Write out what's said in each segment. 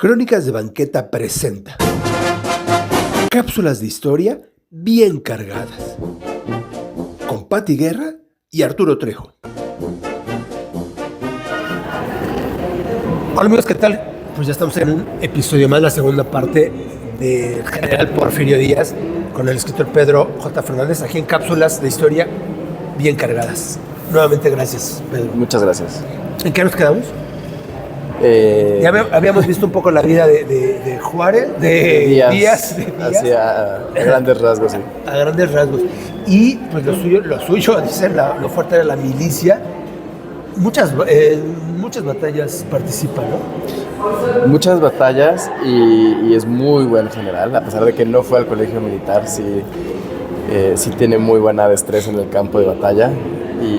Crónicas de Banqueta presenta cápsulas de historia bien cargadas con Pati Guerra y Arturo Trejo. Hola amigos, ¿qué tal? Pues ya estamos en un episodio más, la segunda parte del general Porfirio Díaz con el escritor Pedro J. Fernández, aquí en cápsulas de historia bien cargadas. Nuevamente gracias, Pedro. Muchas gracias. ¿En qué nos quedamos? Ya habíamos visto un poco la vida de Juárez, de Díaz. Así a grandes rasgos, sí. A grandes rasgos. Y pues lo suyo dicen, lo fuerte era la milicia. Muchas batallas participan, ¿no? Muchas batallas y es muy buen general, a pesar de que no fue al colegio militar, sí tiene muy buena destreza en el campo de batalla.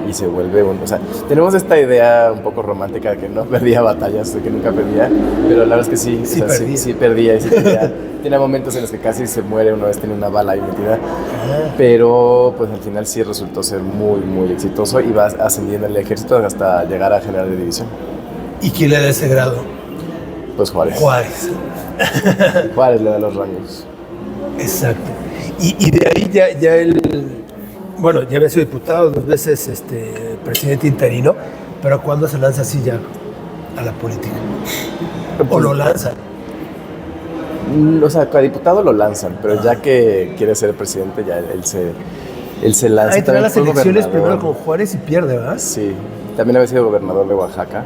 Y se vuelve o sea, tenemos esta idea un poco romántica de que no perdía batallas, de que nunca perdía, pero la verdad es que sí perdía y sí perdía. Tiene momentos en los que casi se muere, una vez tiene una bala ahí metida, pero pues al final sí resultó ser muy, muy exitoso y va ascendiendo en el ejército hasta llegar a general de división. ¿Y quién le da ese grado? Pues Juárez. Juárez le da los rangos. Exacto. Y de ahí ya él... Bueno, ya había sido diputado, 2 veces presidente interino, pero ¿cuándo se lanza así ya a la política? ¿O lo lanzan? O sea, a diputado lo lanzan, pero ya que quiere ser presidente, ya él se lanza. Entra a las elecciones primero con Juárez y pierde, ¿verdad? Sí, también había sido gobernador de Oaxaca,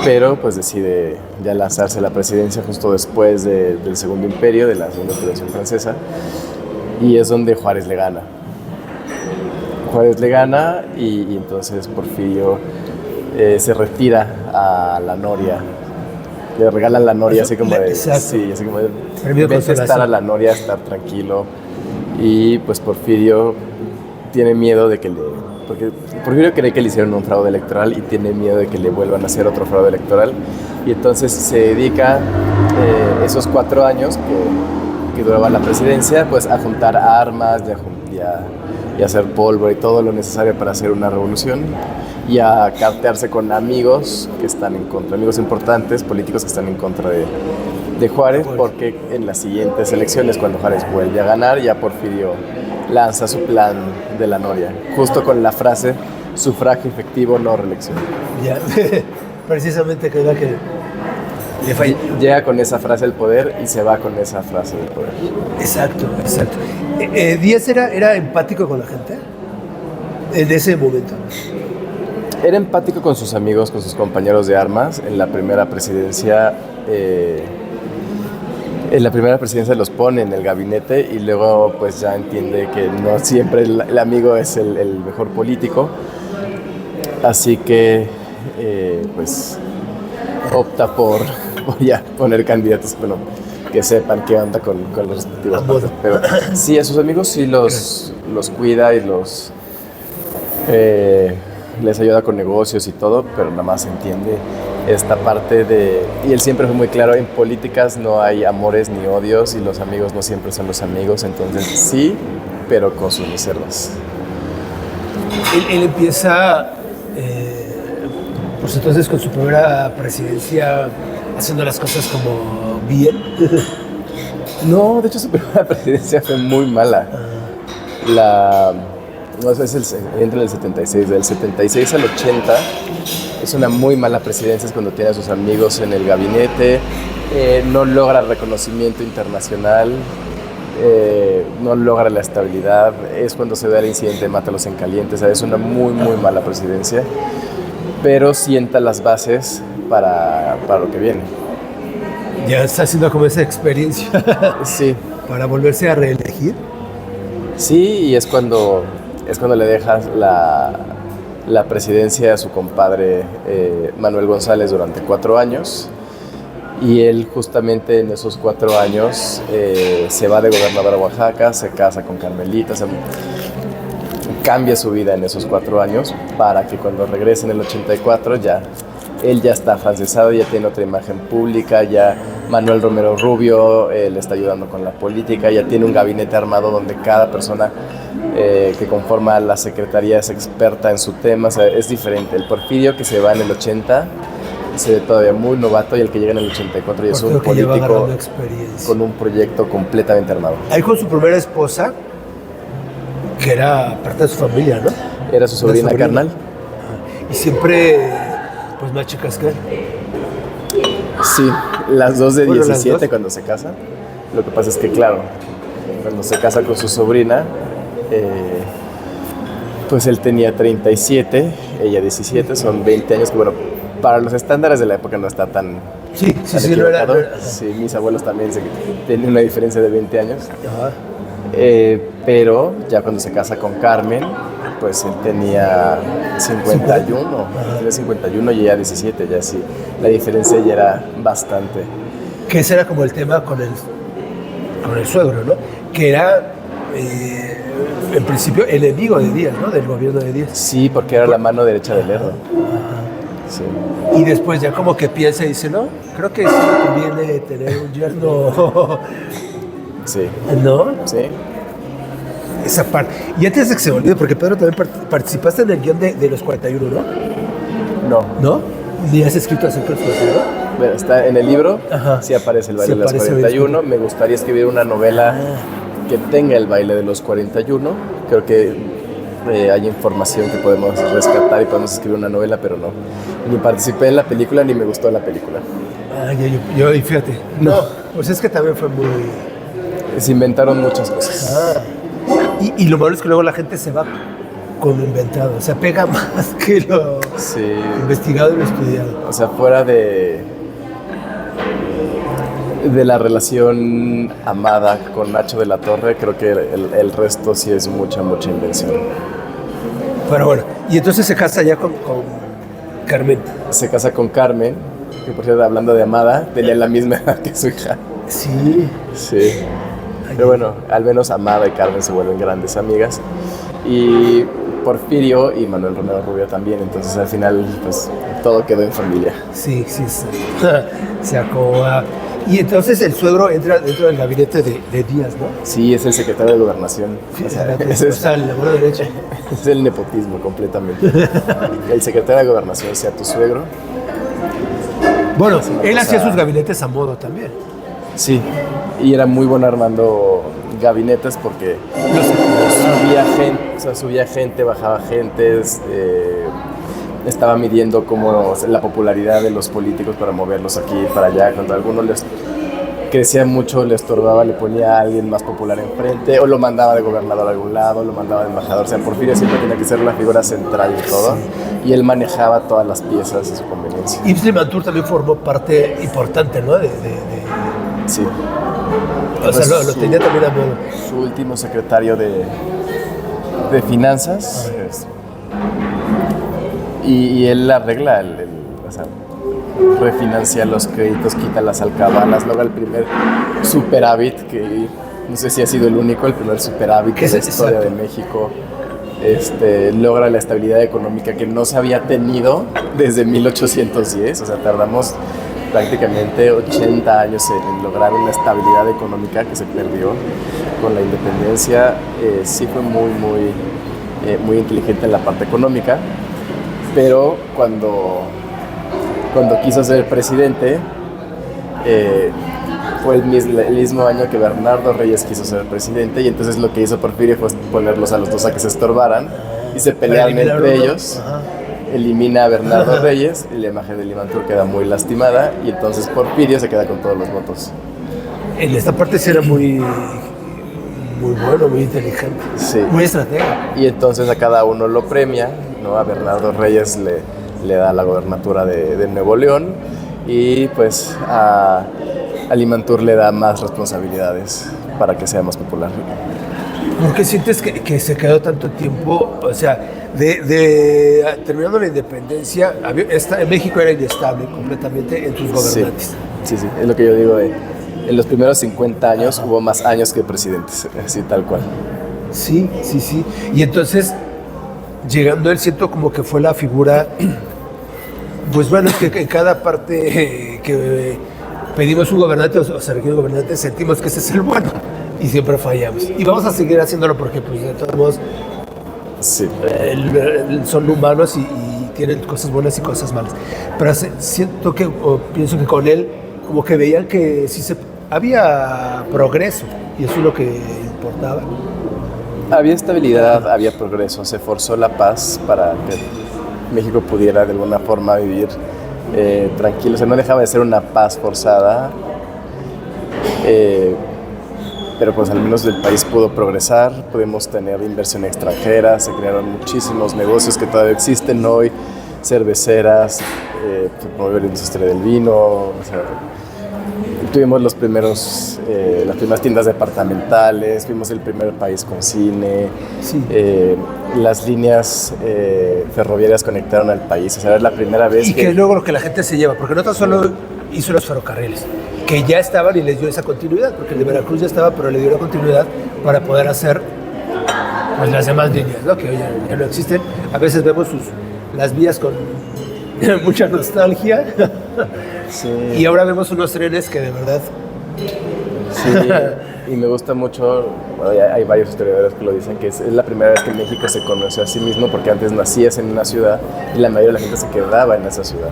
pero pues decide ya lanzarse a la presidencia justo después del Segundo Imperio, de la Segunda Intervención Francesa, y es donde Juárez le gana. Y entonces Porfirio se retira a la Noria. Le regalan la Noria, así como de... Exacto. Sí, así como de... Vete a estar a la Noria, a estar tranquilo. Y pues Porfirio tiene miedo de que porque Porfirio cree que le hicieron un fraude electoral y tiene miedo de que le vuelvan a hacer otro fraude electoral. Y entonces se dedica esos 4 años que duraba la presidencia, pues a juntar armas y a hacer pólvora y todo lo necesario para hacer una revolución y a cartearse con amigos que están en contra, amigos importantes, políticos que están en contra de Juárez, porque en las siguientes elecciones, cuando Juárez vuelve a ganar, ya Porfirio lanza su plan de la Noria, justo con la frase sufragio efectivo, no reelección. Ya, precisamente que es la que le falla. Llega con esa frase al poder y se va con esa frase del poder. Exacto. ¿Díaz era empático con la gente en ese momento? Era empático con sus amigos, con sus compañeros de armas. En la primera presidencia los pone en el gabinete y luego pues ya entiende que no siempre el amigo es el mejor político. Así que pues opta por ya poner candidatos, bueno, que sepan qué onda con los respectivos partidos. Pero sí, a sus amigos sí los cuida y les ayuda con negocios y todo, pero nada más entiende esta parte y él siempre fue muy claro, en políticas no hay amores ni odios y los amigos no siempre son los amigos, entonces sí, pero con sus reservas. Él empieza, pues entonces con su primera presidencia haciendo las cosas como bien. No, de hecho su primera presidencia fue muy mala. Es entre el 76, del 76 al 80 es una muy mala presidencia, es cuando tiene a sus amigos en el gabinete, no logra reconocimiento internacional, no logra la estabilidad, es cuando se da el incidente de Mátalos en Caliente, o sea, es una muy, muy mala presidencia, pero sienta las bases para lo que viene. Ya está haciendo como esa experiencia. Sí. Para volverse a reelegir. Sí, y es cuando le dejas la presidencia a su compadre Manuel González durante 4 años. Y él justamente en esos 4 años se va de gobernador a Oaxaca, se casa con Carmelita, cambia su vida en esos 4 años para que cuando regrese en el 84 él ya está afrancesado, ya tiene otra imagen pública, ya Manuel Romero Rubio le está ayudando con la política, ya tiene un gabinete armado donde cada persona que conforma la secretaría es experta en su tema, o sea, es diferente. El Porfirio que se va en el 80 se ve todavía muy novato, y el que llega en el 84 ya es un político con un proyecto completamente armado. Ahí con su primera esposa, que era parte de su familia, ¿no? Era su sobrina carnal. Y siempre, pues, más chicas que él. Sí, las dos de 17 cuando se casan. Lo que pasa es que, claro, cuando se casa con su sobrina, pues él tenía 37, ella 17, son 20 años, que bueno, para los estándares de la época no está tan... Sí, no era. Sí, mis abuelos también tienen una diferencia de 20 años. Ajá. Pero ya cuando se casa con Carmen, pues él tenía 51, tenía 51 y ella 17, ya sí, la diferencia ya era bastante. Que ese era como el tema con el suegro, ¿no? Que era, en principio, enemigo de Díaz, ¿no? Del gobierno de Díaz. Sí, porque era la mano derecha de Lerdo. Sí. Y después ya como que piensa y dice, no, creo que sí me conviene tener un yerno. Sí. ¿No? Sí. Esa parte. Y antes de que se me olvide, porque Pedro también participaste en el guión de los 41, ¿no? No. ¿No? ¿Ni has escrito acerca de los 41? Bueno, está en el libro, ajá, sí aparece el baile de los 41. Me gustaría escribir una novela que tenga el baile de los 41. Creo que hay información que podemos rescatar y podemos escribir una novela, pero no. Ni participé en la película ni me gustó la película. Yo fíjate. No, pues es que también fue muy... Se inventaron muchas cosas. Y lo malo es que luego la gente se va con lo inventado, o sea, pega más que lo investigado y lo estudiado. O sea, fuera de la relación amada con Nacho de la Torre, creo que el resto sí es mucha invención. Pero bueno, y entonces se casa ya con Carmen. Se casa con Carmen, que por cierto, hablando de amada, tenía la misma edad que su hija. Sí. Sí. Pero bueno, al menos Amada y Carmen se vuelven grandes amigas. Y Porfirio y Manuel Romero Rubio también. Entonces al final, pues, todo quedó en familia. Sí. Se acomoda. Y entonces el suegro entra dentro del gabinete de Díaz, ¿no? Sí, es el secretario de Gobernación. Es la mano derecha. Es el nepotismo completamente. El secretario de Gobernación sea tu suegro. Bueno, él hacía sus gabinetes a modo también. Sí, y era muy bueno armando gabinetes porque subía gente, bajaba gente, estaba midiendo como la popularidad de los políticos para moverlos aquí y para allá. Cuando a alguno les crecía mucho, le estorbaba, le ponía a alguien más popular enfrente, o lo mandaba de gobernador a algún lado, lo mandaba de embajador. O sea, Porfirio siempre tenía que ser la figura central de todo, y él manejaba todas las piezas de su conveniencia. Yves Limantour también formó parte importante, ¿no? Sí. O sea, lo tenía también a modo. Su último secretario de finanzas. Y él arregla, o sea, refinancia los créditos, quita las alcabalas, logra el primer superávit, que no sé si ha sido el único, el primer superávit de la historia de México. Logra la estabilidad económica que no se había tenido desde 1810, o sea, tardamos prácticamente 80 años en lograr una estabilidad económica que se perdió con la independencia. Sí fue muy inteligente en la parte económica, pero cuando quiso ser presidente, fue el mismo año que Bernardo Reyes quiso ser presidente, y entonces lo que hizo Porfirio fue ponerlos a los dos a que se estorbaran y se pelearon entre ellos. Elimina a Bernardo Reyes y la imagen de Limantour queda muy lastimada, y entonces Porfirio se queda con todos los votos. En esta parte sí era muy bueno, muy inteligente, muy estratega. Y entonces a cada uno lo premia, ¿no? A Bernardo Reyes le da la gobernatura de Nuevo León, y pues a Limantour le da más responsabilidades para que sea más popular. ¿Por qué sientes que se quedó tanto tiempo? O sea, terminando la independencia, en México era inestable completamente en tus gobernantes. Sí, es lo que yo digo. En los primeros 50 años hubo más años que presidentes, así tal cual. Sí. Y entonces, llegando él, siento como que fue la figura, pues bueno, es que en cada parte que pedimos un gobernante o se requiere un gobernante, sentimos que ese es el bueno. Y siempre fallamos. Y vamos a seguir haciéndolo porque, pues, de todos modos, Sí. Son humanos y tienen cosas buenas y cosas malas. Pero siento que, o pienso que con él, como que veían que sí había progreso, y eso es lo que importaba. Había estabilidad, había progreso, se forzó la paz para que México pudiera de alguna forma vivir tranquilo, o sea, no dejaba de ser una paz forzada, pero pues al menos el país pudo progresar, pudimos tener inversión extranjera, se crearon muchísimos negocios que todavía existen hoy, cerveceras, promover la industria del vino, o sea, tuvimos las primeras tiendas departamentales, fuimos el primer país con cine, Sí. Las líneas ferroviarias conectaron al país, o sea, era la primera vez y que es luego lo que la gente se lleva, porque no tan solo hizo los ferrocarriles, que ya estaban y les dio esa continuidad, porque el de Veracruz ya estaba, pero le dio la continuidad para poder hacer pues las demás líneas, ¿no? Que hoy ya no existen. A veces vemos las vías con mucha nostalgia. Sí. Y ahora vemos unos trenes que de verdad... Sí, y me gusta mucho, bueno, hay varios historiadores que lo dicen, que es la primera vez que México se conoció a sí mismo, porque antes nacías en una ciudad y la mayoría de la gente se quedaba en esa ciudad.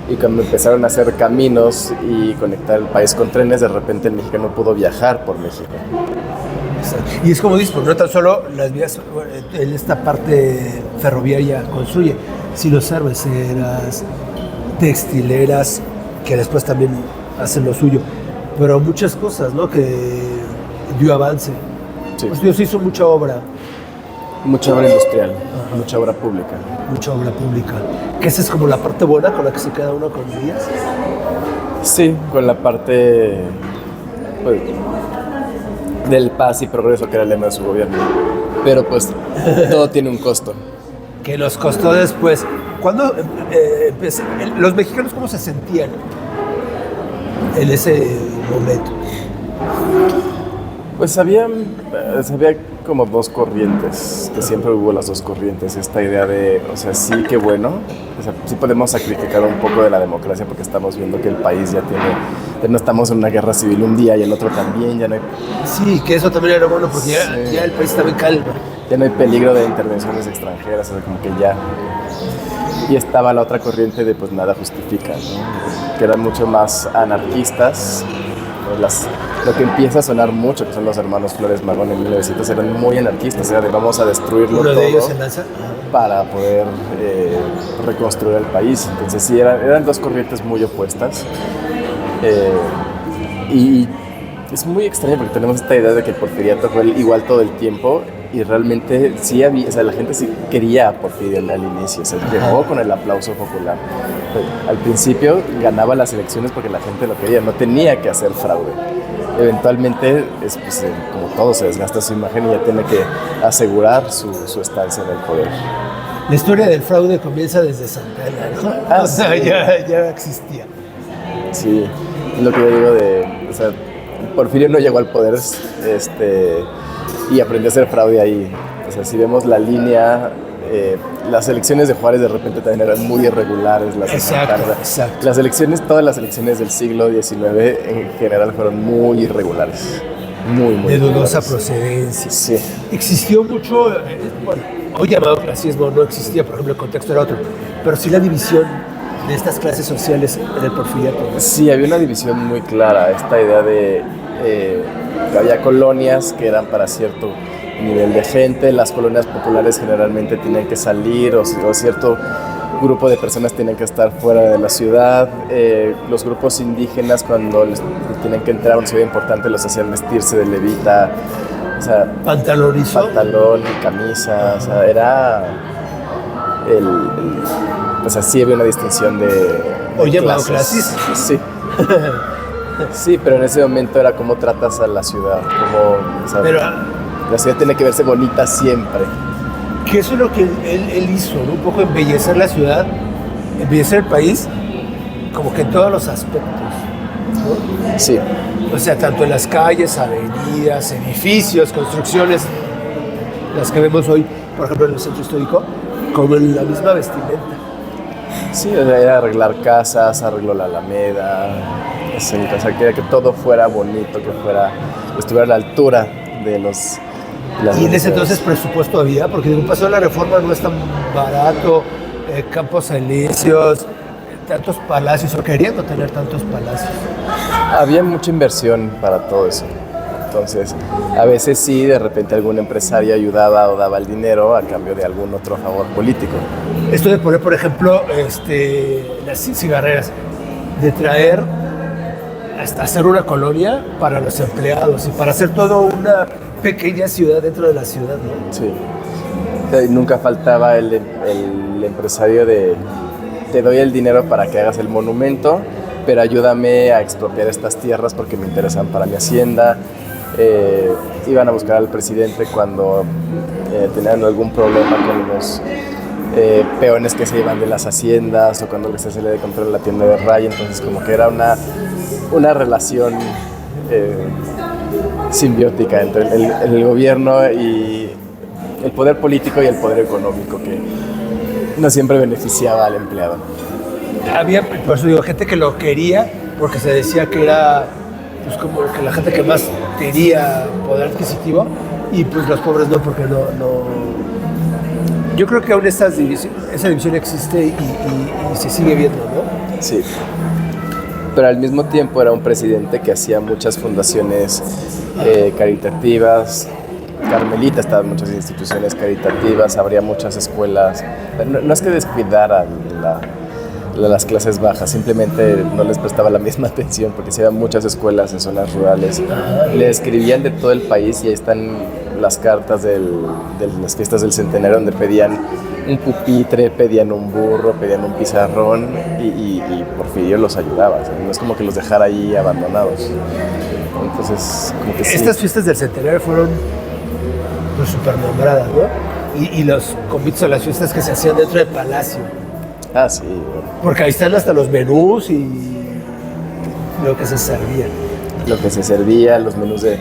Y cuando empezaron a hacer caminos y conectar el país con trenes, de repente el mexicano pudo viajar por México. Y es como dices, porque no tan solo las vías, en esta parte ferroviaria construye, sino cerveceras, textileras, que después también hacen lo suyo, pero muchas cosas, ¿no? Que dio avance. Sí. Pues Dios hizo mucha obra. Mucha obra industrial, mucha obra pública. Mucha obra pública. Que esa es como la parte buena con la que se queda uno con días. Sí, con la parte pues, del paz y progreso que era el lema de su gobierno. Pero pues todo tiene un costo. Que nos costó después. ¿Cuándo los mexicanos cómo se sentían en ese momento? Pues había como dos corrientes, que siempre hubo las dos corrientes, esta idea de, o sea, sí, qué bueno, o sea, sí podemos sacrificar un poco de la democracia porque estamos viendo que el país ya no estamos en una guerra civil un día y el otro también, ya no hay... Sí, que eso también era bueno porque ya el país estaba en calma. Ya no hay peligro de intervenciones extranjeras, o sea, como que ya... Y estaba la otra corriente de pues nada justifica, ¿no? Que eran mucho más anarquistas. Lo que empieza a sonar mucho, que son los hermanos Flores Magón en 1900, eran muy anarquistas, era de vamos a destruirlo Uno todo de ellos se lanza para poder reconstruir el país. Entonces sí, eran dos corrientes muy opuestas. Y es muy extraño porque tenemos esta idea de que el porfiriato fue igual todo el tiempo y realmente sí había, o sea, la gente sí quería a Porfirio al inicio, o sea, llegó con el aplauso popular. Al principio ganaba las elecciones porque la gente lo quería, no tenía que hacer fraude. Eventualmente, pues, como todo, se desgasta su imagen y ya tiene que asegurar su estancia en el poder. La historia del fraude comienza desde Santana, ¿no? O sea, sí. ya existía. Sí, es lo que yo digo o sea, Porfirio no llegó al poder y aprendió a hacer fraude ahí. O sea, si vemos la línea, las elecciones de Juárez de repente también eran muy irregulares. Exacto. Todas las elecciones del siglo XIX en general fueron muy irregulares. Muy de dudosa irregulares. Procedencia. Sí. Existió mucho, bueno, hoy llamado clasismo no existía, por ejemplo, el contexto era otro, pero sí la división de estas clases sociales en el porfiriato. Sí, había una división muy clara, esta idea de que había colonias que eran para cierto nivel de gente, las colonias populares generalmente tienen que salir o cierto grupo de personas tienen que estar fuera de la ciudad, los grupos indígenas cuando les tienen que entrar a una ciudad importante los hacían vestirse de levita, o sea, pantalón y camisa, o sea, era o sea, sí había una distinción de ¿O llamado clasismo? Sí. Sí, pero en ese momento era cómo tratas a la ciudad, o sea, pero, la ciudad tiene que verse bonita siempre. Que eso es lo que él hizo, ¿no? Un poco embellecer la ciudad, embellecer el país, como que en todos los aspectos, ¿no? Sí. O sea, tanto en las calles, avenidas, edificios, construcciones, las que vemos hoy, por ejemplo, en el centro histórico, como en la misma vestimenta. Sí, o sea, era arreglar casas, arregló la Alameda, o sea, que todo fuera bonito, que estuviera a la altura de Y en ese entonces presupuesto había, porque digo, pasó la reforma, no es tan barato, campos elíseos, tantos palacios, o queriendo tener tantos palacios. Había mucha inversión para todo eso. Entonces, a veces sí, de repente algún empresario ayudaba o daba el dinero a cambio de algún otro favor político. Esto de poner, por ejemplo, las cigarreras, de traer hasta hacer una colonia para los empleados y para hacer toda una pequeña ciudad dentro de la ciudad, ¿no? Sí. Nunca faltaba el empresario de te doy el dinero para que hagas el monumento, pero ayúdame a expropiar estas tierras porque me interesan para mi hacienda. Iban a buscar al presidente cuando tenían algún problema con los peones que se iban de las haciendas o cuando les se le control la tienda de Ray. Entonces como que era una relación simbiótica entre el gobierno y el poder político y el poder económico que no siempre beneficiaba al empleado. Había, por eso digo, gente que lo quería porque se decía que era pues como que la gente que más tenía poder adquisitivo y pues los pobres no, porque no. Yo creo que aún esa división existe y se sigue viendo, ¿no? Sí. Pero al mismo tiempo era un presidente que hacía muchas fundaciones caritativas, carmelitas, estaban muchas instituciones caritativas, abría muchas escuelas. No es que descuidara las clases bajas, simplemente no les prestaba la misma atención porque se iban muchas escuelas en zonas rurales. Le escribían de todo el país y ahí están las cartas de las fiestas del centenario donde pedían un pupitre, pedían un burro, pedían un pizarrón y Porfirio los ayudaba. O sea, no es como que los dejara ahí abandonados. Entonces, como que sí. Estas fiestas del centenario fueron pues súper nombradas, ¿no? Y los convites a las fiestas que se hacían dentro del palacio. Ah, sí. Porque ahí están hasta los menús y lo que se servía. Lo que se servía, los menús de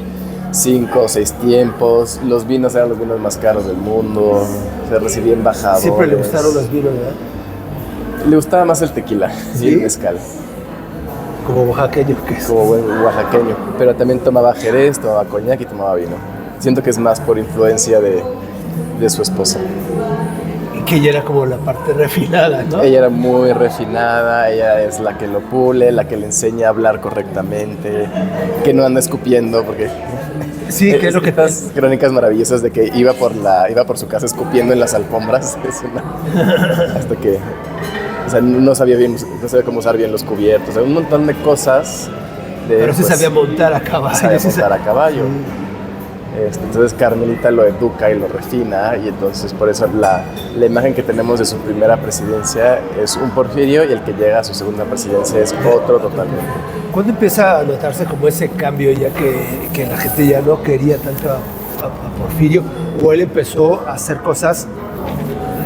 5 o 6 tiempos, los vinos eran los vinos más caros del mundo, se recibía embajadores. Siempre le gustaron los vinos, ¿verdad? Le gustaba más el tequila, ¿sí? Y el mezcal. Como oaxaqueño que es. Como buen oaxaqueño, pero también tomaba jerez, tomaba coñac y tomaba vino. Siento que es más por influencia de su esposa. Que ella era como la parte refinada, ¿no? Ella era muy refinada, ella es la que lo pule, la que le enseña a hablar correctamente, que no anda escupiendo, porque sí, que es lo que estas crónicas maravillosas de que iba por su casa escupiendo en las alfombras, hasta que, o sea, no sabía cómo usar bien los cubiertos, o sea, un montón de cosas. Pero sí sabía montar a caballo. Sabía montar a caballo. Entonces Carmelita lo educa y lo refina y entonces por eso la imagen que tenemos de su primera presidencia es un Porfirio y el que llega a su segunda presidencia es otro totalmente. ¿Cuándo empieza a notarse como ese cambio ya que la gente ya no quería tanto a Porfirio o él empezó a hacer cosas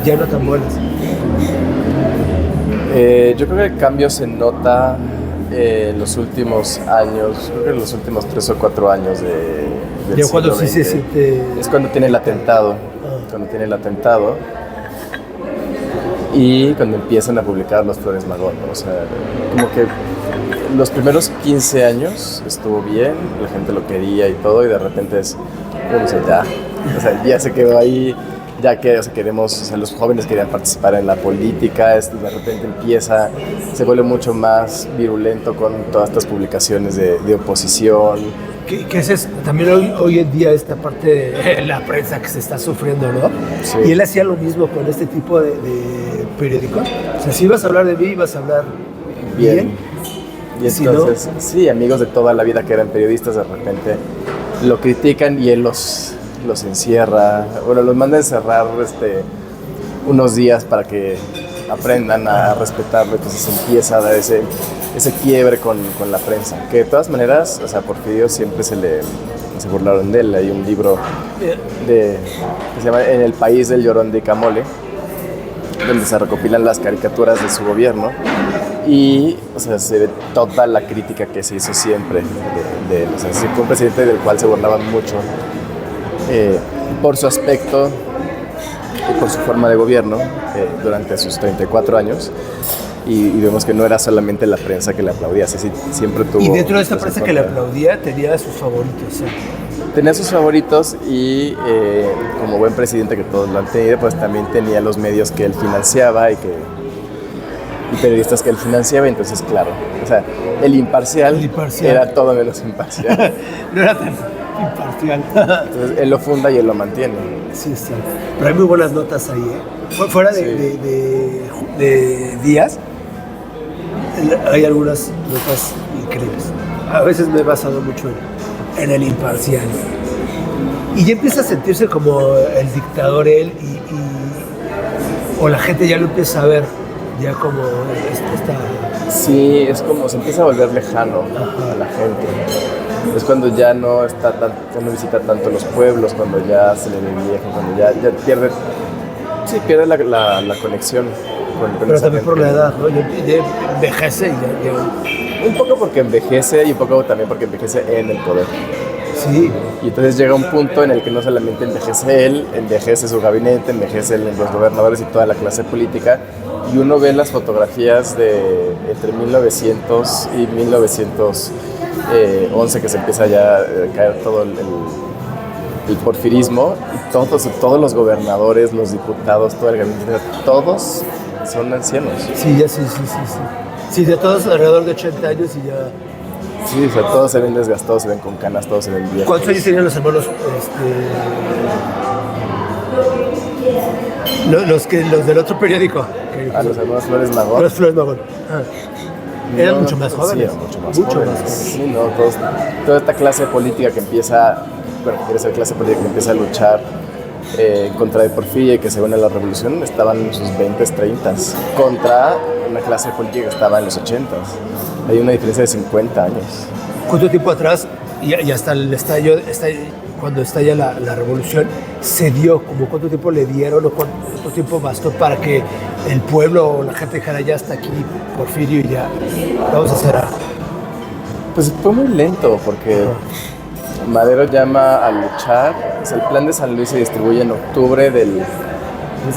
ya no tan buenas? Yo creo que el cambio se nota en los últimos años, creo que en los últimos 3 o 4 años del ya cuando sí se siente... Es cuando tiene el atentado, y cuando empiezan a publicar los Flores Magón, ¿no? O sea, como que los primeros 15 años estuvo bien, la gente lo quería y todo, y de repente ya se quedó ahí, ya que los jóvenes querían participar en la política, de repente se vuelve mucho más virulento con todas estas publicaciones de oposición. Que ese es también hoy en día esta parte de la prensa que se está sufriendo, ¿no? Sí. Y él hacía lo mismo con este tipo de periódicos. O sea, si ibas a hablar de mí, ibas a hablar bien. Y entonces, sí, amigos de toda la vida que eran periodistas, de repente lo critican y él los encierra. Bueno, los manda a encerrar unos días para que aprendan a respetarlo. Entonces empieza a dar ese quiebre con la prensa, que de todas maneras, o sea, Porfirio siempre se burlaron de él. Hay un libro que se llama En el país del llorón de Icamole, donde se recopilan las caricaturas de su gobierno y, o sea, se ve toda la crítica que se hizo siempre de él. O sea, fue un presidente del cual se burlaban mucho por su aspecto y por su forma de gobierno durante sus 34 años. Y vemos que no era solamente la prensa que le aplaudía, así siempre tuvo... Y dentro de esta prensa que le aplaudía tenía a sus favoritos, ¿sí? tenía sus favoritos y como buen presidente que todos lo han tenido, pues también tenía los medios que él financiaba y periodistas que él financiaba, entonces claro, o sea, el imparcial era todo menos imparcial. No era tan imparcial. Entonces él lo funda y él lo mantiene. Sí, sí. Pero hay muy buenas notas ahí, ¿eh? Fuera de Díaz, hay algunas notas increíbles. A veces me he basado mucho en el imparcial. Y ya empieza a sentirse como el dictador él o la gente ya lo empieza a ver ya como esta... Sí, es como se empieza a volver lejano a la gente. Es cuando ya no visita tanto los pueblos, cuando ya se le ve viejo, cuando ya pierde la conexión con Pero esa también gente. por la edad, ¿no? Ya envejece y ya... Un poco porque envejece y un poco también porque envejece en el poder. Sí. Y entonces llega un punto en el que no solamente envejece él, envejece su gabinete, envejece los gobernadores y toda la clase política. Y uno ve las fotografías de entre 1900 y 1911 que se empieza ya a caer todo el porfirismo. Y todos los gobernadores, los diputados, todo el gabinete, todos son ancianos. Sí, ya sí. Sí, de todos alrededor de 80 años y ya... Sí, o sea, todos se ven desgastados, se ven con canas, todos se ven viejos. ¿Cuántos años tenían los hermanos? Los del otro periódico. A los hermanos Flores Magón. Los Flores Magón. Eran mucho más jóvenes. Sí, eran mucho más jóvenes. Sí, no, toda esta clase política que empieza, quiere ser clase política que empieza a luchar en contra de Porfirio y que se une a la revolución, estaban en sus 20s, 30s, contra una clase política que estaba en los 80s. Hay una diferencia de 50 años. ¿Cuánto tiempo atrás, y hasta el estallo, cuando estalla la revolución, se dio? Como ¿cuánto tiempo le dieron o cuánto tiempo bastó para que el pueblo o la gente dijera ya hasta aquí Porfirio y ya vamos a hacer algo? Pues fue muy lento porque Madero llama a luchar. O sea, el plan de San Luis se distribuye en octubre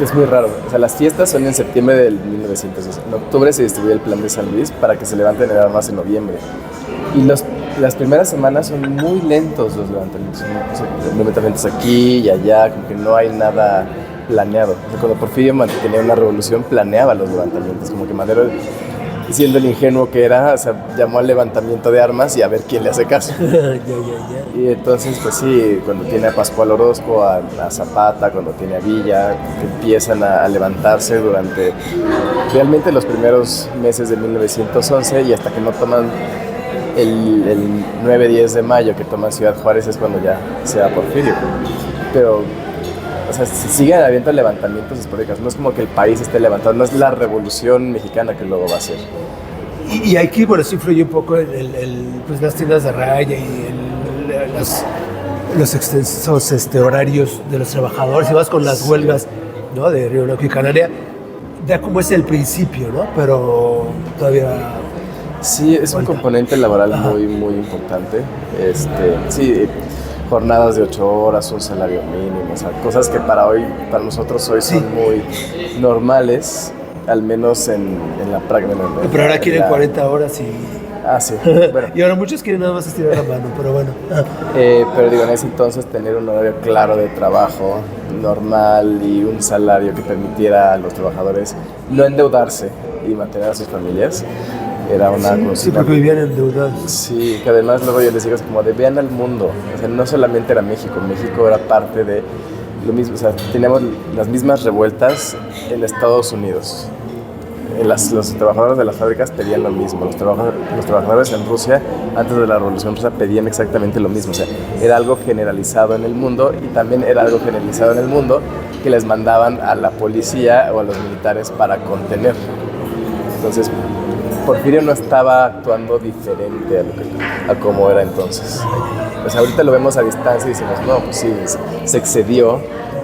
es muy raro. O sea, las fiestas son en septiembre del 1900. En octubre se distribuye el plan de San Luis para que se levanten en armas en noviembre. Y las primeras semanas son muy lentos los levantamientos. Son levantamientos aquí y allá, como que no hay nada planeado. O sea, cuando Porfirio tenía una revolución, planeaba los levantamientos. Como que Madero, siendo el ingenuo que era, o sea, llamó al levantamiento de armas y a ver quién le hace caso. Y entonces, pues sí, cuando tiene a Pascual Orozco, a Zapata, cuando tiene a Villa, que empiezan a levantarse durante realmente los primeros meses de 1911 y hasta que no toman el 9-10 de mayo, que toman Ciudad Juárez, es cuando ya se da Porfirio. Pero, o sea, si siguen habiendo levantamientos esporádicos, no es como que el país esté levantado, no es la revolución mexicana que luego va a ser. Y aquí, bueno, sí influye un poco pues las tiendas de raya y los extensos horarios de los trabajadores, y vas con las huelgas, ¿no? De Río Blanco y Canaria, ya como es el principio, ¿no? Pero todavía... Sí, es un componente laboral muy, muy importante. Sí, jornadas de 8 horas, un salario mínimo, o sea, cosas que para nosotros hoy son muy normales, al menos en la práctica. Pero ahora quieren 40 horas y... Ah, sí. Bueno. Y ahora muchos quieren nada más estirar la mano, pero bueno. Pero digo, en ese entonces tener un horario claro de trabajo normal y un salario que permitiera a los trabajadores no endeudarse y mantener a sus familias era una cosa. Sí, porque vivían endeudados. Sí, que además luego yo les digo, es como de vean al mundo. O sea, no solamente era México era parte de lo mismo. O sea, teníamos las mismas revueltas en Estados Unidos. Los trabajadores de las fábricas pedían lo mismo. Los trabajadores en Rusia, antes de la Revolución Rusa, pedían exactamente lo mismo. O sea, era algo generalizado en el mundo y también era algo generalizado en el mundo que les mandaban a la policía o a los militares para contener. Entonces, Porfirio no estaba actuando diferente a como era entonces. Pues ahorita lo vemos a distancia y decimos, no, pues sí, se excedió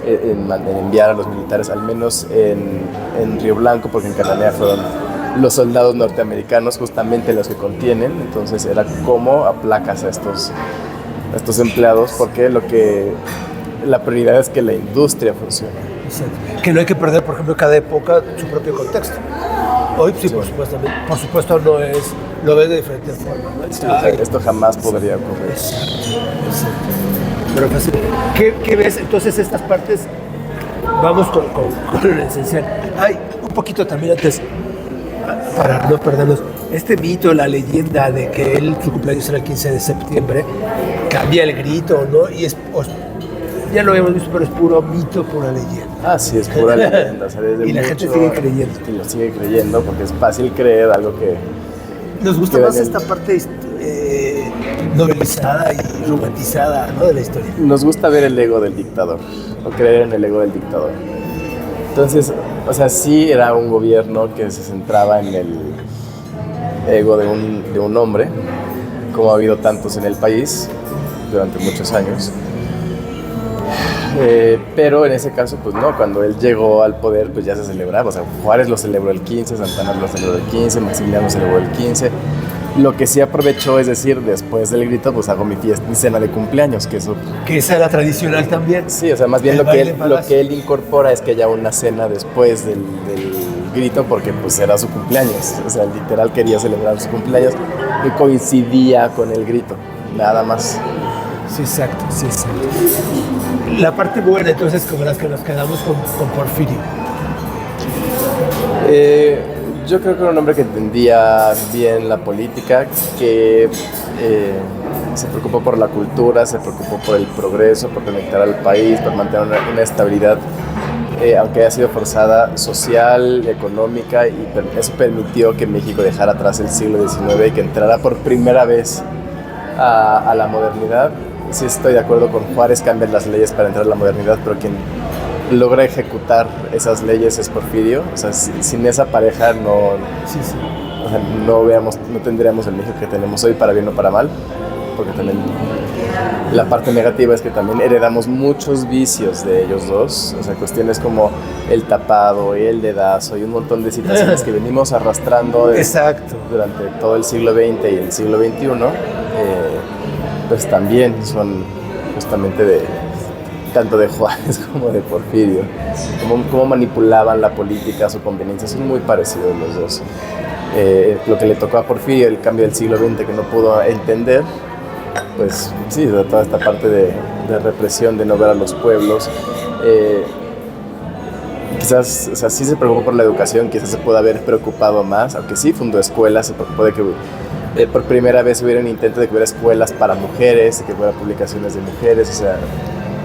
en enviar a los militares, al menos en Río Blanco, porque en Cananea fueron los soldados norteamericanos justamente los que contienen. Entonces era cómo aplacas a estos empleados, porque la prioridad es que la industria funcione. Exacto. Que no hay que perder, por ejemplo, cada época su propio contexto. Hoy sí, por supuesto no es, lo ves de diferentes formas, ¿no? Sí, esto jamás podría ocurrir. Exacto. pero fácil. ¿Qué ves? Entonces estas partes, vamos con lo esencial. Hay un poquito también antes, para no perdernos, este mito, la leyenda de que su cumpleaños era el 15 de septiembre, cambia el grito, ¿no? Y ya lo habíamos visto, pero es puro mito, pura leyenda. Ah, sí, es pura leyenda. O sea, y la gente sigue creyendo. Y lo sigue creyendo porque es fácil creer algo que... Nos gusta más esta parte novelizada y romantizada, ¿no?, de la historia. Nos gusta ver el ego del dictador, o creer en el ego del dictador. Entonces, o sea, sí era un gobierno que se centraba en el ego de un hombre, como ha habido tantos en el país durante muchos años. Pero en ese caso, pues no, cuando él llegó al poder, pues ya se celebraba. O sea, Juárez lo celebró el 15, Santana lo celebró el 15, Maximiliano celebró el 15. Lo que sí aprovechó es decir, después del grito, pues hago mi cena de cumpleaños, que eso... Que esa era tradicional también. Sí, o sea, más bien lo que él incorpora es que haya una cena después del grito, porque pues era su cumpleaños. O sea, literal quería celebrar su cumpleaños y coincidía con el grito, nada más. Sí, exacto, sí, exacto. La parte buena, entonces, como las que nos quedamos con Porfirio. Yo creo que era un hombre que entendía bien la política, que se preocupó por la cultura, se preocupó por el progreso, por conectar al país, por mantener una estabilidad, aunque haya sido forzada, social, económica, y eso permitió que México dejara atrás el siglo XIX y que entrara por primera vez a la modernidad. Sí estoy de acuerdo con Juárez, cambian las leyes para entrar a la modernidad, pero quien logra ejecutar esas leyes es Porfirio. O sea, sin esa pareja no, sí. O sea, no tendríamos el México que tenemos hoy, para bien o para mal, porque también la parte negativa es que también heredamos muchos vicios de ellos dos. O sea, cuestiones como el tapado, el dedazo y un montón de situaciones que venimos arrastrando durante todo el siglo XX y el siglo XXI. Pues también son justamente tanto de Juárez como de Porfirio. Cómo manipulaban la política a su conveniencia, son muy parecidos los dos. Lo que le tocó a Porfirio, el cambio del siglo XX que no pudo entender, pues sí, toda esta parte de represión, de no ver a los pueblos. Quizás, o sea, sí se preocupó por la educación, quizás se pudo haber preocupado más, aunque sí fundó escuelas, se preocupó de que por primera vez hubiera un intento de que hubiera escuelas para mujeres, que hubiera publicaciones de mujeres. O sea,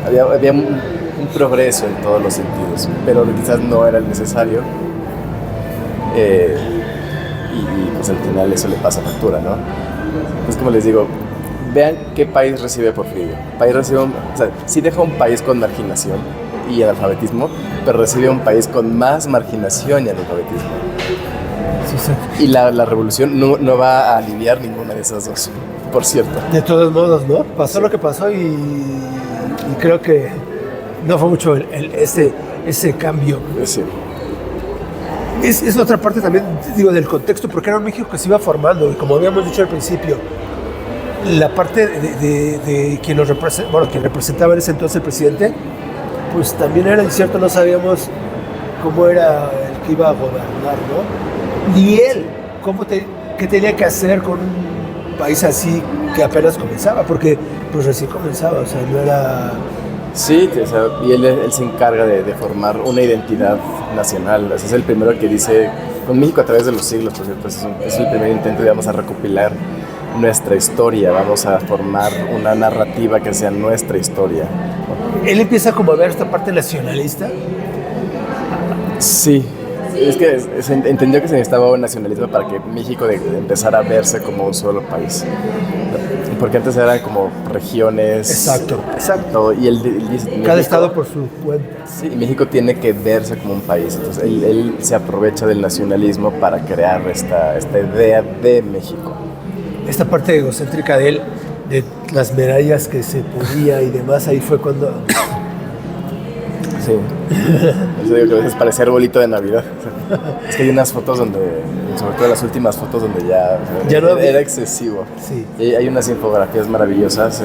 había un progreso en todos los sentidos, pero quizás no era el necesario. Y pues al final eso le pasa factura, ¿no? Pues como les digo, vean qué país recibe Porfirio. Sí deja un país con marginación y analfabetismo, pero recibe un país con más marginación y analfabetismo. Y la revolución no va a aliviar ninguna de esas dos, por cierto. De todos modos, ¿no? Pasó lo que pasó y creo que no fue mucho ese cambio. Sí. Es otra parte también, digo, del contexto, porque era un México que se iba formando y como habíamos dicho al principio, la parte de quien quien representaba en ese entonces el presidente, pues también era incierto, no sabíamos cómo era el que iba a gobernar, ¿no? Ni él, qué tenía que hacer con un país así que apenas comenzaba, porque pues recién comenzaba, o sea, no era... Sí, o sea, y él se encarga de formar una identidad nacional. O sea, es el primero que dice, con México a través de los siglos, por cierto, es el primer intento, digamos, a recopilar nuestra historia, vamos a formar una narrativa que sea nuestra historia. Él empieza como a ver esta parte nacionalista. Sí. Es que entendió que se necesitaba un nacionalismo para que México empezara a verse como un solo país. Porque antes eran como regiones. Exacto. Y él dice, cada estado por su cuenta. Sí, y México tiene que verse como un país. Entonces él se aprovecha del nacionalismo para crear esta idea de México. Esta parte egocéntrica de él, de las medallas que se ponía y demás, ahí fue cuando... Sí. Eso digo que a veces parece arbolito de Navidad. Es que hay unas fotos donde, sobre todo las últimas fotos donde ya no era excesivo. Sí. Y hay unas infografías maravillosas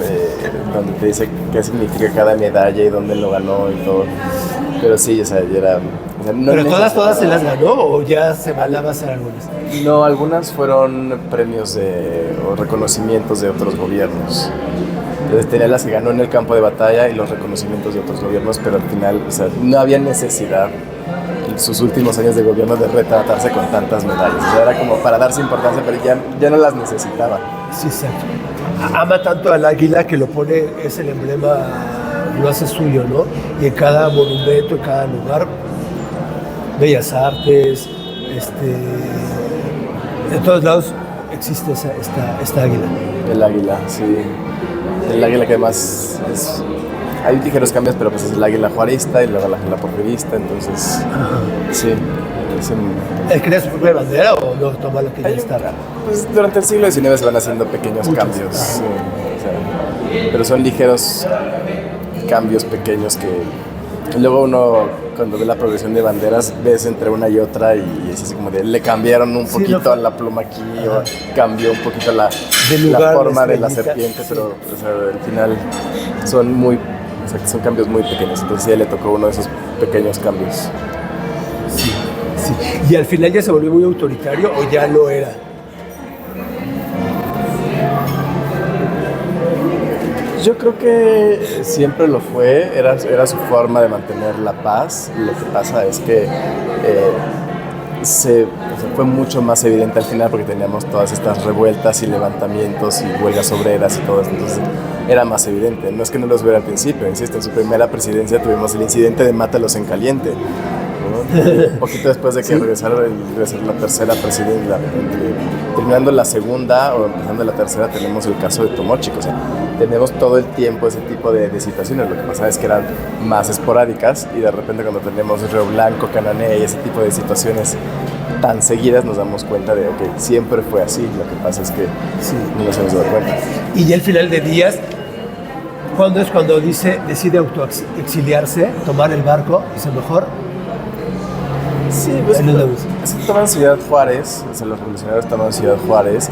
donde te dice qué significa cada medalla y dónde lo ganó y todo. Pero sí, o sea, ya era... O sea, no. ¿Pero todas se las ganó o ya se mandaba a hacer algunas? No, algunas fueron premios o reconocimientos de otros gobiernos. Entonces tenía las que ganó en el campo de batalla y los reconocimientos de otros gobiernos, pero al final, o sea, no había necesidad en sus últimos años de gobierno de retratarse con tantas medallas. O sea, era como para darse importancia, pero ya no las necesitaba. Sí, exacto. Ama tanto al águila que lo pone, es el emblema, lo hace suyo, ¿no? Y en cada monumento, en cada lugar, Bellas Artes, en todos lados existe esta águila. El águila, sí. El águila que además hay ligeros cambios, pero pues es el águila juarista y luego la águila porfirista, entonces sí. ¿El crea su propia bandera o no toma la que ya está? Pues durante el siglo XIX se van haciendo pequeños cambios, sí, o sea, pero son ligeros cambios pequeños que luego uno, cuando ve la progresión de banderas, ves entre una y otra y es así como de le cambiaron un poquito a la pluma aquí o cambió un poquito la forma de la serpiente, sí. Pero o sea, al final son cambios muy pequeños, entonces sí le tocó uno de esos pequeños cambios. Sí, sí. ¿Y al final ya se volvió muy autoritario o ya lo era? Yo creo que siempre lo fue, era su forma de mantener la paz. Lo que pasa es que fue mucho más evidente al final porque teníamos todas estas revueltas y levantamientos y huelgas obreras y todo esto, entonces era más evidente. No es que no los hubiera al principio, insisto, en su primera presidencia tuvimos el incidente de Mátalos en caliente, ¿no? Un poquito después de que regresara la tercera presidencia, terminando la segunda o empezando la tercera, tenemos el caso de Tomochico. O sea, tenemos todo el tiempo ese tipo de situaciones. Lo que pasa es que eran más esporádicas y de repente cuando tenemos Río Blanco, Cananea y ese tipo de situaciones tan seguidas nos damos cuenta de que siempre fue así. Lo que pasa es que no nos hemos dado cuenta. Y ya al final de días, ¿cuándo es cuando decide autoexiliarse, tomar el barco, dice mejor? Sí, pues toman Ciudad Juárez, o sea, los revolucionarios toman Ciudad Juárez.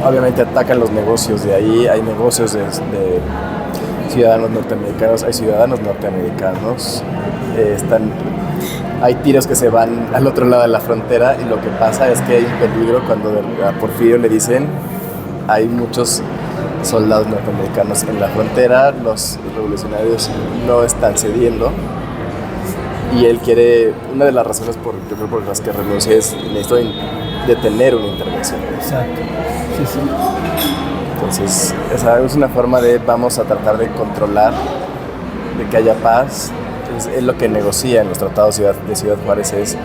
Obviamente atacan los negocios de ahí, hay negocios de ciudadanos norteamericanos, hay ciudadanos norteamericanos, hay tiros que se van al otro lado de la frontera y lo que pasa es que hay un peligro cuando a Porfirio le dicen hay muchos soldados norteamericanos en la frontera, los revolucionarios no están cediendo. Y él quiere, una de las razones por las que renuncia es necesito detener una intervención. Exacto. Sí, sí. Entonces, esa es una forma de vamos a tratar de controlar, de que haya paz. Entonces, él lo que negocia en los tratados de Ciudad Juárez es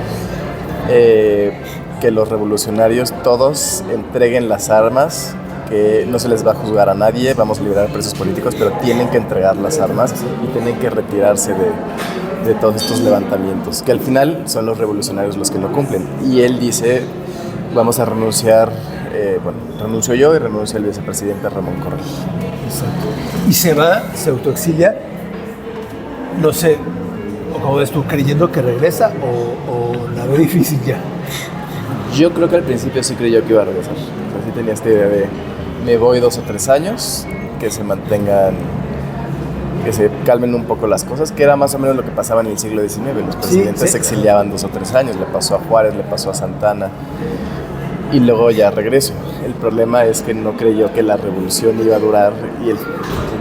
que los revolucionarios todos entreguen las armas, que no se les va a juzgar a nadie, vamos a liberar presos políticos, pero tienen que entregar las armas y tienen que retirarse de todos estos levantamientos, que al final son los revolucionarios los que no cumplen. Y él dice, vamos a renunciar, renuncio yo y renuncia el vicepresidente Ramón Corral. Exacto. Y se autoexilia, no sé, ¿cómo ves tú, creyendo que regresa o la ve difícil ya? Yo creo que al principio sí creyó que iba a regresar. O sea, sí tenía esta idea de, me voy 2 o 3 años, que se mantengan, que se calmen un poco las cosas, que era más o menos lo que pasaba en el siglo XIX. Los presidentes se exiliaban 2 o 3 años, le pasó a Juárez, le pasó a Santana, y luego ya regreso. El problema es que no creyó que la revolución iba a durar, y yo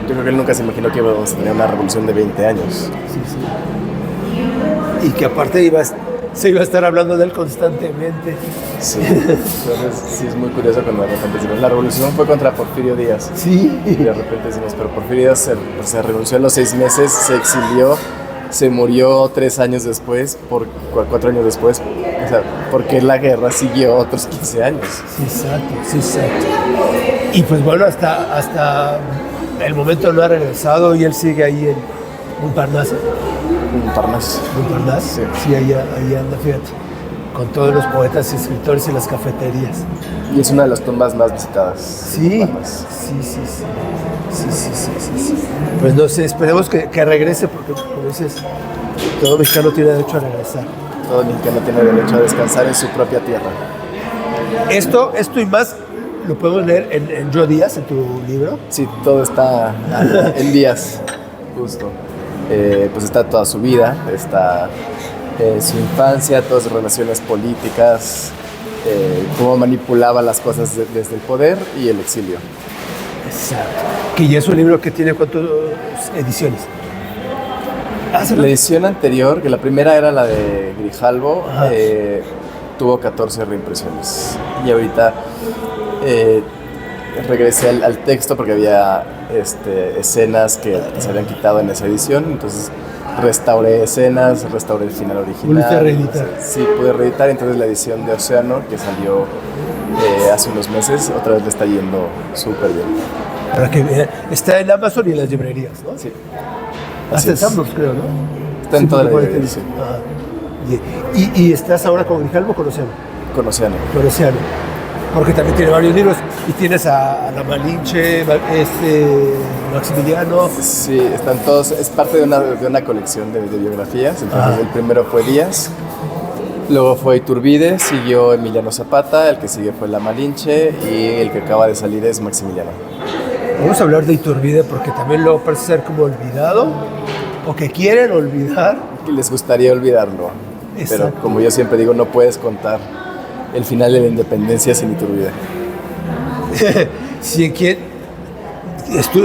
creo que él nunca se imaginó que íbamos a tener una revolución de 20 años. Sí, sí. Y que aparte se iba a estar hablando de él constantemente. Sí, entonces sí es muy curioso cuando de repente decimos, la revolución fue contra Porfirio Díaz. Sí. Y de repente decimos, pero Porfirio Díaz se renunció a los 6 meses, se exilió, se murió 3 años después, 4 años después. O sea, porque la guerra siguió otros 15 años. Sí, exacto, sí, exacto. Y pues bueno, hasta el momento no ha regresado y él sigue ahí en Montparnasse. Montparnasse. Sí, ahí anda, fíjate, con todos los poetas y escritores y las cafeterías. Y es una de las tumbas más visitadas. Sí. Pues no sé, esperemos que regrese porque, como dices, todo mexicano tiene derecho a regresar. Todo mexicano tiene derecho a descansar en su propia tierra. Esto y más lo podemos leer en Yo Díaz, en tu libro. Sí, todo está en Díaz, justo. Pues está toda su vida, está su infancia, todas sus relaciones políticas, cómo manipulaba las cosas desde el poder y el exilio. Exacto. Que ya es un libro que tiene ¿cuántas ediciones? La edición anterior, que la primera era la de Grijalvo, tuvo 14 reimpresiones. Y ahorita regresé al texto porque había escenas que se habían quitado en esa edición. Entonces restauré escenas, restauré el final original. ¿Pudiste reeditar? Sí, pude reeditar. Entonces la edición de Océano, que salió hace unos meses, otra vez le está yendo súper bien. Para que vean, está en Amazon y en las librerías, ¿no? Sí. Hasta en Sanborns, creo, ¿no? Está en toda la librería, sí. ¿Y estás ahora con Grijalvo o con Océano? Con Océano. Con Océano. Porque también tiene varios libros. Y tienes a La Malinche, Maximiliano. Sí, están todos. Es parte de una colección de biografías. Entonces, el primero fue Díaz. Luego fue Iturbide, siguió Emiliano Zapata, el que sigue fue La Malinche y el que acaba de salir es Maximiliano. Vamos a hablar de Iturbide porque también luego parece ser como olvidado o que quieren olvidar. Que les gustaría olvidarlo. Exacto. Pero como yo siempre digo, no puedes contar el final de la independencia sin Iturbide. Si quien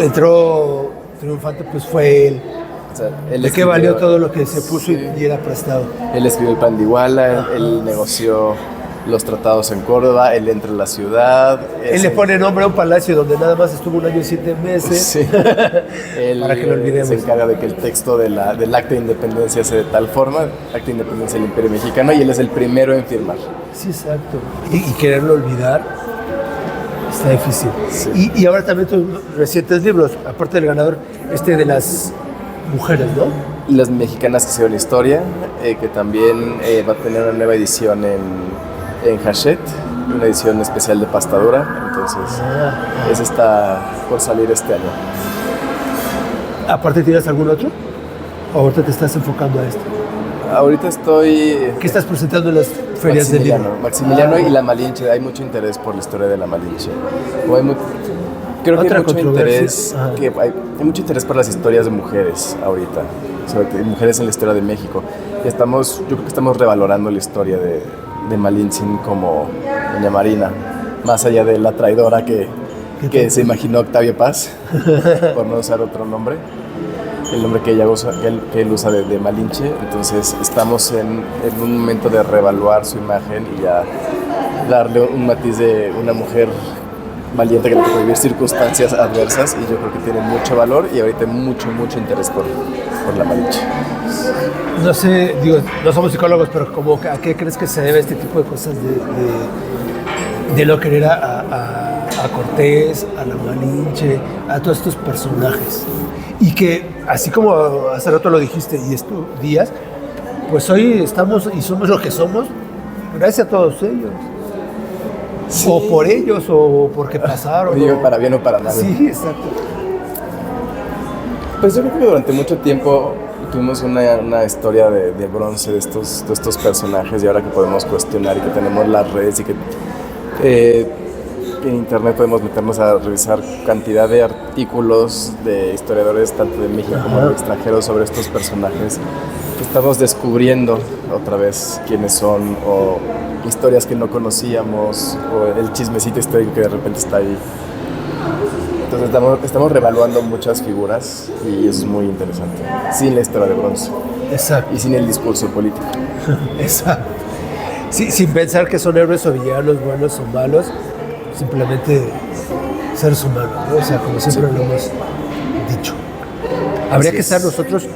entró triunfante, pues fue él. O sea, él ¿de qué valió todo lo que se puso y era prestado? Él escribió el Pan de Iguala, él negoció los tratados en Córdoba, él entra en la ciudad. Él le pone nombre a un palacio donde nada más estuvo 1 año y 7 meses. Sí. Él, para que lo olvidemos. Se encarga de que el texto del acta de independencia sea de tal forma, acta de independencia del Imperio Mexicano, y él es el primero en firmar. Sí, exacto. Y quererlo olvidar está difícil. Sí. Y ahora también tus recientes libros, aparte del ganador, de las mujeres, ¿no? Y las mexicanas que hicieron historia, que también va a tener una nueva edición en Hachette, una edición especial de pastadura. Entonces, esa está por salir este año. ¿Aparte tienes algún otro? ¿O ahorita te estás enfocando a esto? Ahorita estoy... ¿Qué estás presentando en las ferias del libro? Maximiliano y La Malinche. Hay mucho interés por la historia de La Malinche. Creo que hay mucho interés, hay mucho interés por las historias de mujeres ahorita, sobre todo mujeres en la historia de México. Yo creo que estamos revalorando la historia de Malintzin como doña Marina, más allá de la traidora que se imaginó Octavio Paz, por no usar otro nombre, el nombre que él usa de Malinche. Entonces estamos en un momento de reevaluar su imagen y ya darle un matiz de una mujer valiente que le tocó vivir circunstancias adversas, y yo creo que tiene mucho valor y ahorita hay mucho interés por La Malinche. No sé, digo, no somos psicólogos, pero ¿a qué crees que se debe este tipo de cosas de no querer a Cortés, a La Malinche, a todos estos personajes? Y que, así como hace rato lo dijiste y estos días, pues hoy estamos y somos lo que somos gracias a todos ellos. Sí. O por ellos, o porque pasaron. Digo, para bien o para mal. Sí, exacto. Pues yo creo que durante mucho tiempo tuvimos una historia de bronce de estos personajes, y ahora que podemos cuestionar y que tenemos las redes y que en internet podemos meternos a revisar cantidad de artículos de historiadores tanto de México como de extranjeros sobre estos personajes, estamos descubriendo otra vez quiénes son, o historias que no conocíamos, o el chismecito histórico que de repente está ahí. Entonces estamos revaluando muchas figuras, y eso es muy interesante, sin la historia de bronce. Exacto. Y sin el discurso político. Exacto. Sí, sin pensar que son héroes o villanos, buenos o malos, simplemente seres humanos, ¿no? O sea, como siempre lo hemos dicho. Habría que estar nosotros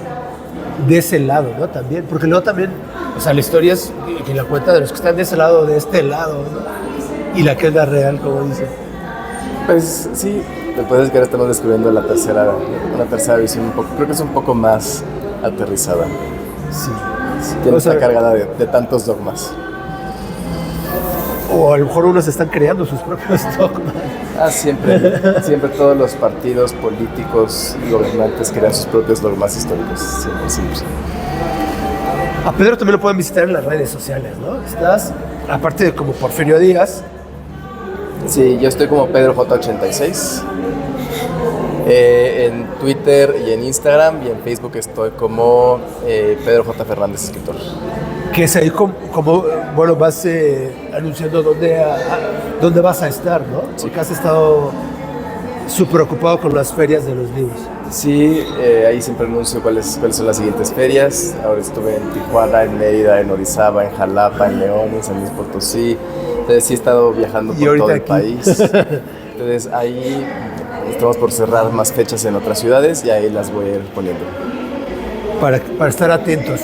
de ese lado, ¿no? También, porque luego también, o sea, la historia es que la cuenta de los que están de ese lado, de este lado, ¿no? Y la que es la real, como dicen. Pues sí, después es que ahora estamos descubriendo una tercera visión, creo que es un poco más aterrizada. Sí. Que no está cargada de tantos dogmas. O a lo mejor unos están creando sus propios dogmas. Siempre todos los partidos políticos y gobernantes crean sus propios dogmas históricos, siempre. A Pedro también lo pueden visitar en las redes sociales, ¿no? Estás, aparte de como Porfirio Díaz. Sí, yo estoy como Pedro J86. En Twitter y en Instagram, y en Facebook estoy como Pedro J. Fernández, escritor. Que es ahí como bueno, vas anunciando dónde vas a estar, ¿no? Sí. Porque has estado súper ocupado con las ferias de los libros. Sí, ahí siempre anuncio cuáles son las siguientes ferias. Ahora estuve en Tijuana, en Mérida, en Orizaba, en Jalapa, en León, en San Luis Potosí. Entonces sí he estado viajando por todo el país. Entonces ahí estamos por cerrar más fechas en otras ciudades y ahí las voy a ir poniendo. Para estar atentos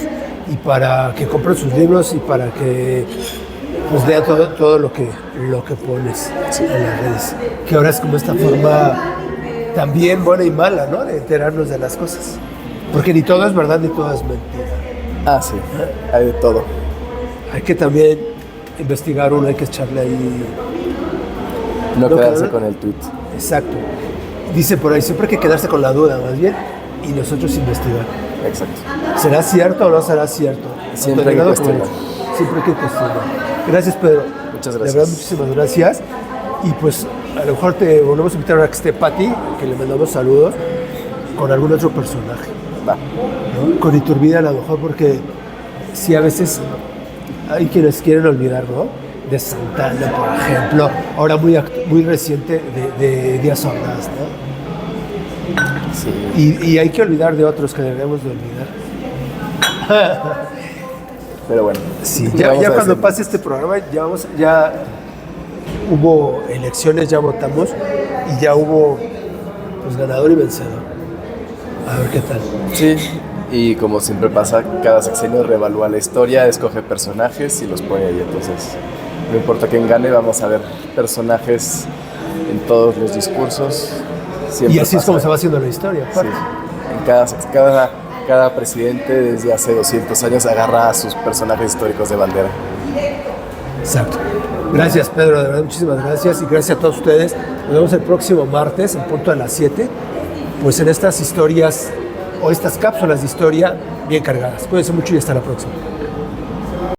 y para que compren sus libros y para que pues vean todo lo que pones en las redes. Que ahora es como esta forma también buena y mala, ¿no? De enterarnos de las cosas. Porque ni todo es verdad ni todo es mentira. Ah, sí, hay de todo. Hay que también investigar uno, hay que echarle ahí... No quedarse con el tweet. Exacto. Dice por ahí, siempre hay que quedarse con la duda, más bien, y nosotros investigar. Exacto. ¿Será cierto o no será cierto? Siempre hay que cuestionar. Siempre hay que cuestionar. Gracias, Pedro. Muchas gracias. De verdad, muchísimas gracias. Y pues a lo mejor te volvemos a invitar a que esté Pati, que le mandamos saludos, con algún otro personaje. Va. ¿No? Con Iturbide a lo mejor, porque sí, a veces hay quienes quieren olvidar, ¿no? De Santana, por ejemplo, ahora muy reciente de Díaz Ordaz, ¿no? Sí. Y hay que olvidar de otros que debemos de olvidar. Pero bueno. Sí, ya cuando pase este programa, ya hubo elecciones, ya votamos y ya hubo pues ganador y vencedor. A ver qué tal. Sí, y como siempre pasa, cada sexenio reevalúa la historia, escoge personajes y los pone ahí. Entonces, no importa quién gane, vamos a ver personajes en todos los discursos. Siempre y así pasa. es como se va haciendo la historia. Sí. En cada presidente desde hace 200 años agarra a sus personajes históricos de bandera. Exacto. Gracias, Pedro, de verdad, muchísimas gracias y gracias a todos ustedes. Nos vemos el próximo martes en punto a las 7, pues en estas historias o estas cápsulas de historia bien cargadas. Cuídense mucho y hasta la próxima.